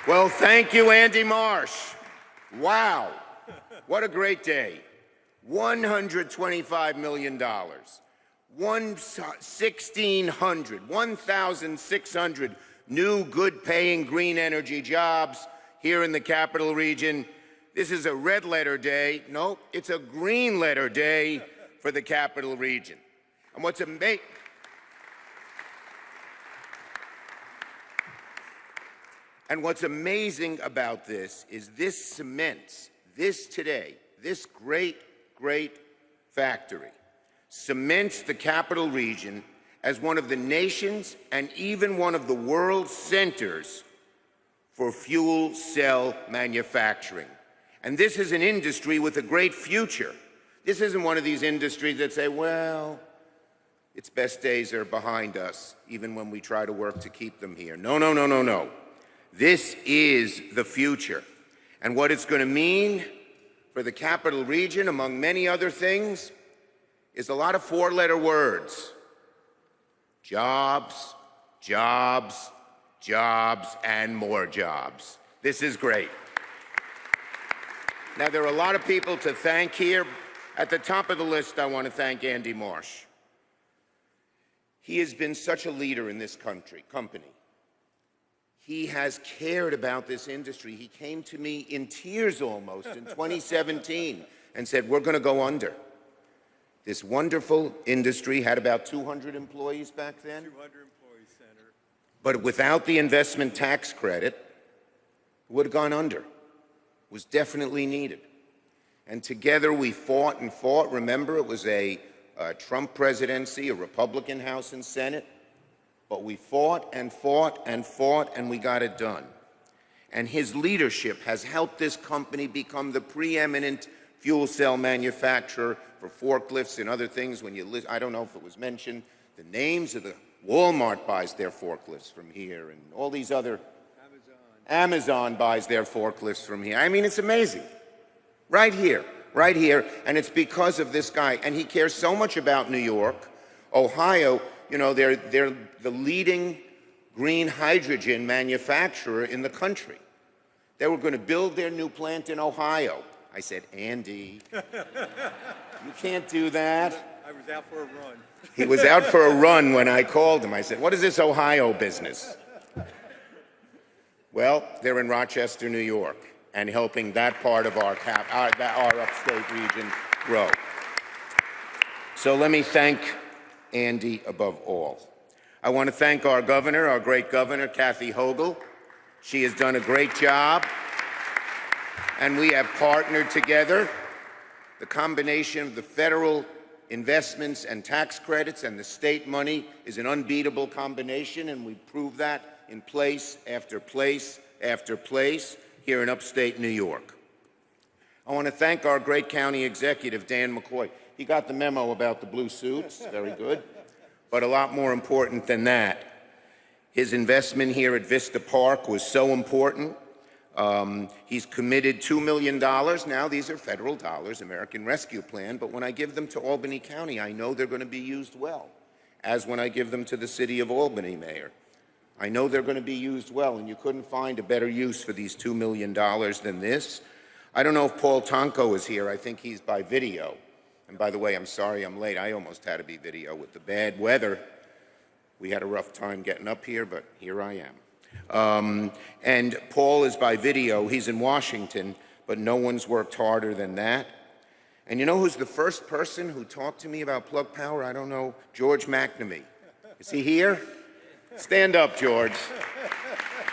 Well, thank you, Andy Marsh. Wow, what a great day. $125 million, 1,600 new good-paying green energy jobs here in the capital region. This is a red letter day. No, it's a green letter day for the capital region. And what's amazing, about this is this cements, this great factory cements the capital region as one of the nation's and even one of the world's centers for fuel cell manufacturing. And this is an industry with a great future. This isn't one of these industries that say, well, its best days are behind us, even when we try to work to keep them here. No, no, no, no, no. This is the future. And what it's going to mean for the capital region, among many other things, is a lot of four-letter words. Jobs, jobs, jobs, and more jobs. This is great. Now, there are a lot of people to thank here. At the top of the list, I want to thank Andy Marsh. He has been such a leader in this company. He has cared about this industry. He came to me in tears almost in 2017 and said, we're going to go under. This wonderful industry had about 200 employees back then. 200 employees, Senator. But without the investment tax credit, it would have gone under. It was definitely needed. And together we fought and fought. Remember, it was a Trump presidency, a Republican House and Senate. But we fought and fought and fought, and we got it done. And his leadership has helped this company become the preeminent fuel cell manufacturer for forklifts and other things. When you list, I don't know if it was mentioned, the names of the Walmart buys their forklifts from here, and all these other Amazon buys their forklifts from here. I mean, it's amazing. Right here, and it's because of this guy. And he cares so much about New York, Ohio. You know, they're the leading green hydrogen manufacturer in the country. They were going to build their new plant in Ohio. I said, Andy, you can't do that. I was out for a run. He was out for a run when I called him. I said, what is this Ohio business? Well, they're in Rochester, New York, and helping that part of our upstate region grow. So let me thank Andy above all. I want to thank our governor, our great governor, Kathy Hochul. She has done a great job, and we have partnered together. The combination of the federal investments and tax credits and the state money is an unbeatable combination, and we proved that in place after place after place here in upstate New York. I want to thank our great county executive, Dan McCoy. He got the memo about the blue suits, very good. But a lot more important than that, his investment here at Vista Park was so important. He's committed $2 million. Now, these are federal dollars, American Rescue Plan, but when I give them to Albany County, I know they're going to be used well, as when I give them to the city of Albany, Mayor. I know they're going to be used well, and you couldn't find a better use for these $2 million than this. I don't know if Paul Tonko is here. I think he's by video. And by the way, I'm sorry I'm late. I almost had to be video with the bad weather. We had a rough time getting up here, but here I am. And Paul is by video. He's in Washington, but no one's worked harder than that. And you know who's the first person who talked to me about Plug Power? I don't know, George McNamee. Is he here? Stand up, George.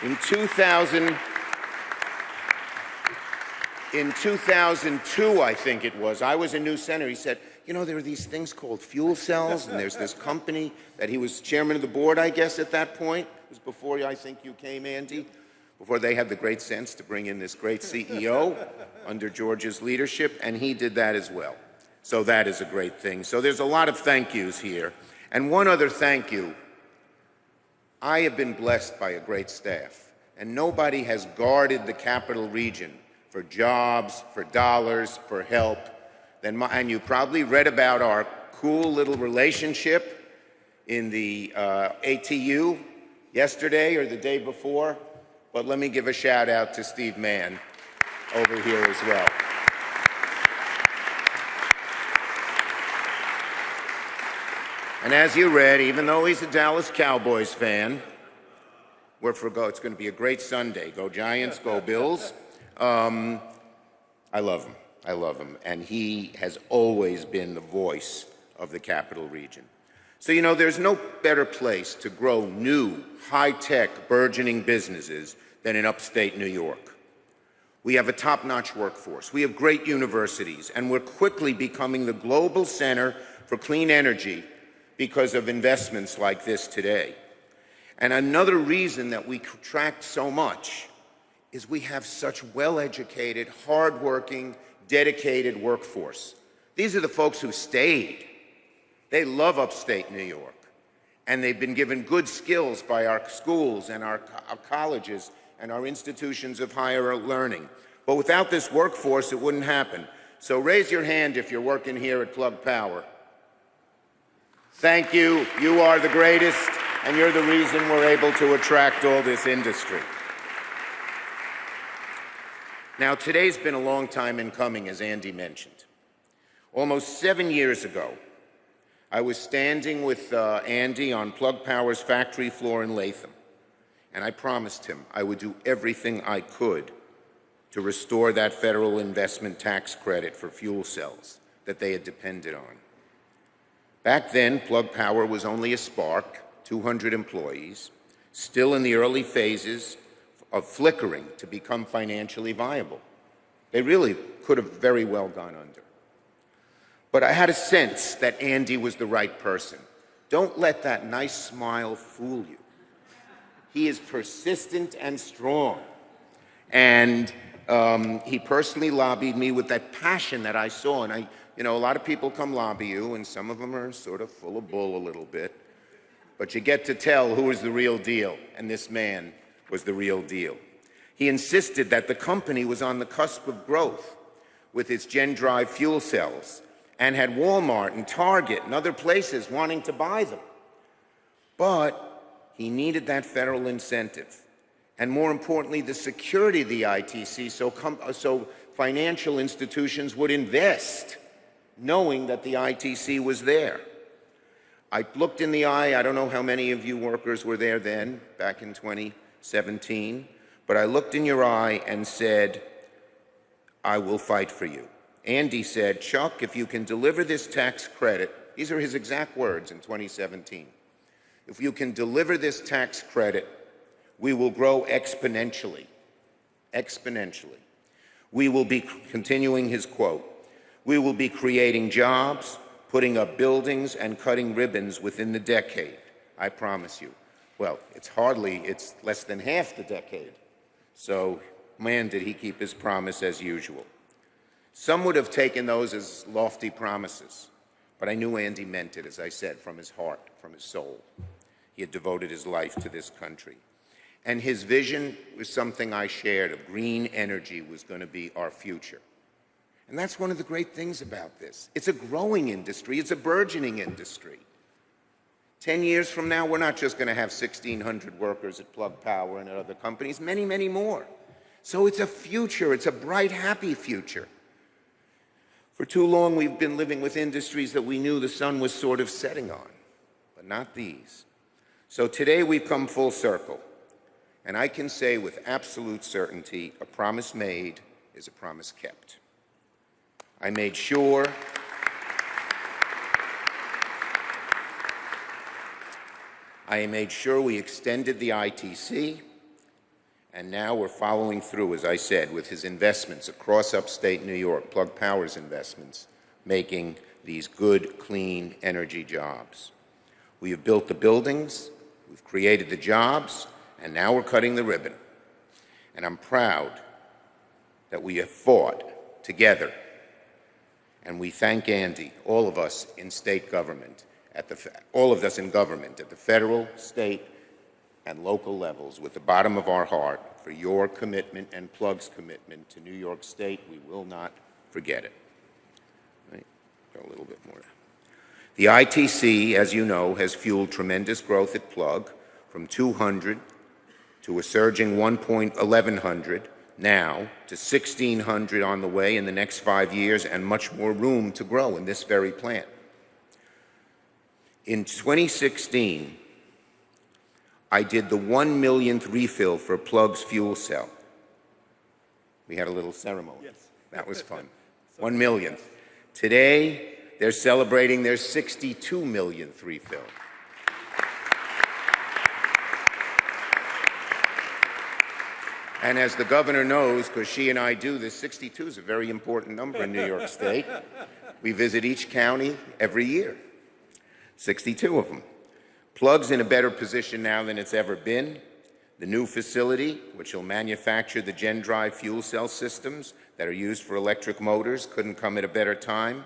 In 2002, I think it was, I was a new senator. He said, you know, there are these things called fuel cells, and there's this company that he was chairman of the board, I guess, at that point. It was before I think you came, Andy, before they had the great sense to bring in this great CEO under George's leadership, and he did that as well. So that is a great thing. So there's a lot of thank yous here. And one other thank you. I have been blessed by a great staff, and nobody has guarded the capital region for jobs, for dollars, for help. And you probably read about our cool little relationship in the ATU yesterday or the day before. But let me give a shout out to Steve Mann over here as well. And as you read, even though he's a Dallas Cowboys fan, it's going to be a great Sunday. Go Giants, go Bills. I love him. I love him. And he has always been the voice of the Capital Region. So, you know, there's no better place to grow new, high-tech, burgeoning businesses than in upstate New York. We have a top-notch workforce. We have great universities, and we're quickly becoming the global center for clean energy because of investments like this today. And another reason that we attract so much is we have such well-educated, hard-working, dedicated workforce. These are the folks who stayed. They love upstate New York, and they've been given good skills by our schools and our colleges and our institutions of higher learning. But without this workforce, it wouldn't happen. So raise your hand if you're working here at Plug Power. Thank you. You are the greatest, and you're the reason we're able to attract all this industry. Now, today's been a long time in coming, as Andy mentioned. Almost 7 years ago, I was standing with Andy on Plug Power's factory floor in Latham, and I promised him I would do everything I could to restore that federal investment tax credit for fuel cells that they had depended on. Back then, Plug Power was only a spark, 200 employees, still in the early phases of flickering to become financially viable. They really could have very well gone under. But I had a sense that Andy was the right person. Don't let that nice smile fool you. He is persistent and strong. And he personally lobbied me with that passion that I saw. And you know, a lot of people come lobby you, and some of them are sort of full of bull a little bit. But you get to tell who is the real deal, and this man was the real deal. He insisted that the company was on the cusp of growth with its GenDrive fuel cells, and had Walmart and Target and other places wanting to buy them. But he needed that federal incentive, and more importantly, the security of the ITC so financial institutions would invest, knowing that the ITC was there. I looked in the eye, I don't know how many of you workers were there then, back in 2017, but I looked in your eye and said, I will fight for you. Andy said, Chuck, if you can deliver this tax credit, these are his exact words in 2017, if you can deliver this tax credit, we will grow exponentially. Exponentially. We will be, continuing his quote, we will be creating jobs, putting up buildings, and cutting ribbons within the decade, I promise you. Well, it's less than half the decade. So, man, did he keep his promise as usual. Some would have taken those as lofty promises, but I knew Andy meant it, as I said, from his heart, from his soul. He had devoted his life to this country. And his vision was something I shared, of green energy was going to be our future. And that's one of the great things about this. It's a growing industry. It's a burgeoning industry. 10 years from now, we're not just going to have 1,600 workers at Plug Power and at other companies, many, many more. So it's a future. It's a bright, happy future. For too long, we've been living with industries that we knew the sun was sort of setting on, but not these. So today we've come full circle, and I can say with absolute certainty, a promise made is a promise kept. I made sure we extended the ITC, and now we're following through, as I said, with his investments across upstate New York, Plug Power's investments, making these good, clean energy jobs. We have built the buildings, we've created the jobs, and now we're cutting the ribbon. And I'm proud that we have fought together. And we thank Andy, all of us in state government, all of us in government at the federal, state, and local levels, with the bottom of our heart, for your commitment and Plug's commitment to New York State. We will not forget it. Right? Go a little bit more. The ITC, as you know, has fueled tremendous growth at Plug, from 200 to a surging 1,100 now to 1,600 on the way in the next 5 years, and much more room to grow in this very plant. In 2016, I did the 1 millionth refill for Plug's fuel cell. We had a little ceremony. Yes. That was fun. 1 millionth. Today, they're celebrating their 62 millionth refill. And as the governor knows, because she and I do this, 62 is a very important number in New York State. We visit each county every year. 62 of them. Plug's in a better position now than it's ever been. The new facility, which will manufacture the GenDrive fuel cell systems that are used for electric motors, couldn't come at a better time.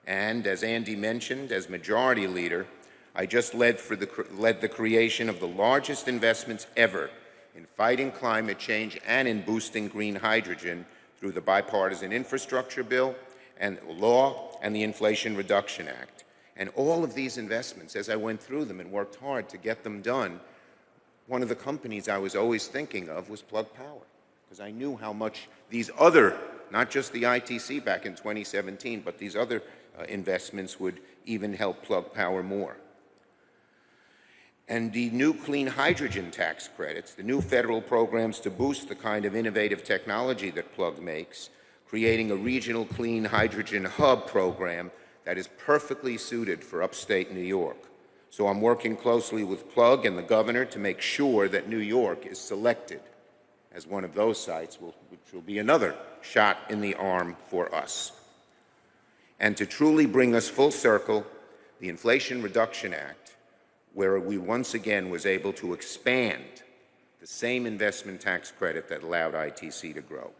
And as Andy mentioned, as majority leader, I just led the creation of the largest investments ever in fighting climate change and in boosting green hydrogen through the bipartisan infrastructure bill and law and the Inflation Reduction Act. And all of these investments, as I went through them and worked hard to get them done, one of the companies I was always thinking of was Plug Power, because I knew how much these other, not just the ITC back in 2017, but these other investments would even help Plug Power more. And the new clean hydrogen tax credits, the new federal programs to boost the kind of innovative technology that Plug makes, creating a regional clean hydrogen hub program that is perfectly suited for upstate New York. So I'm working closely with Plug and the governor to make sure that New York is selected as one of those sites, which will be another shot in the arm for us. And to truly bring us full circle, the Inflation Reduction Act, where we once again was able to expand the same investment tax credit that allowed ITC to grow.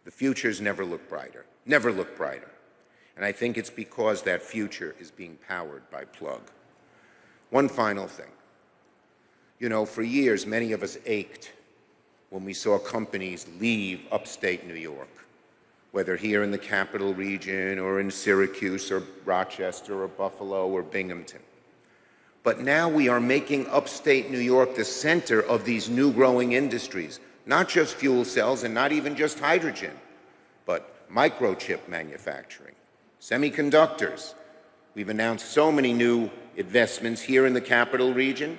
The futures never look brighter, never look brighter. And I think it's because that future is being powered by Plug. One final thing. You know, for years, many of us ached when we saw companies leave upstate New York, whether here in the capital region or in Syracuse or Rochester or Buffalo or Binghamton. But now we are making upstate New York the center of these new growing industries, not just fuel cells and not even just hydrogen, but microchip manufacturing, semiconductors. We've announced so many new investments here in the capital region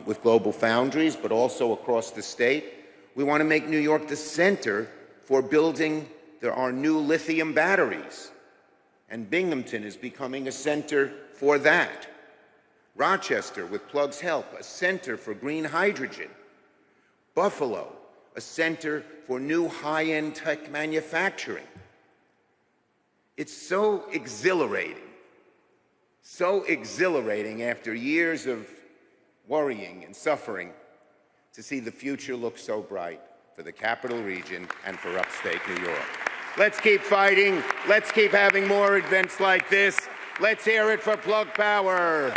with global foundries, but also across the state. We want to make New York the center for building our new lithium batteries. And Binghamton is becoming a center for that. Rochester, with Plug's help, a center for green hydrogen. Buffalo, a center for new high-end tech manufacturing. It's so exhilarating after years of worrying and suffering to see the future look so bright for the capital region and for upstate New York. Let's keep fighting. Let's keep having more events like this. Let's hear it for Plug Power.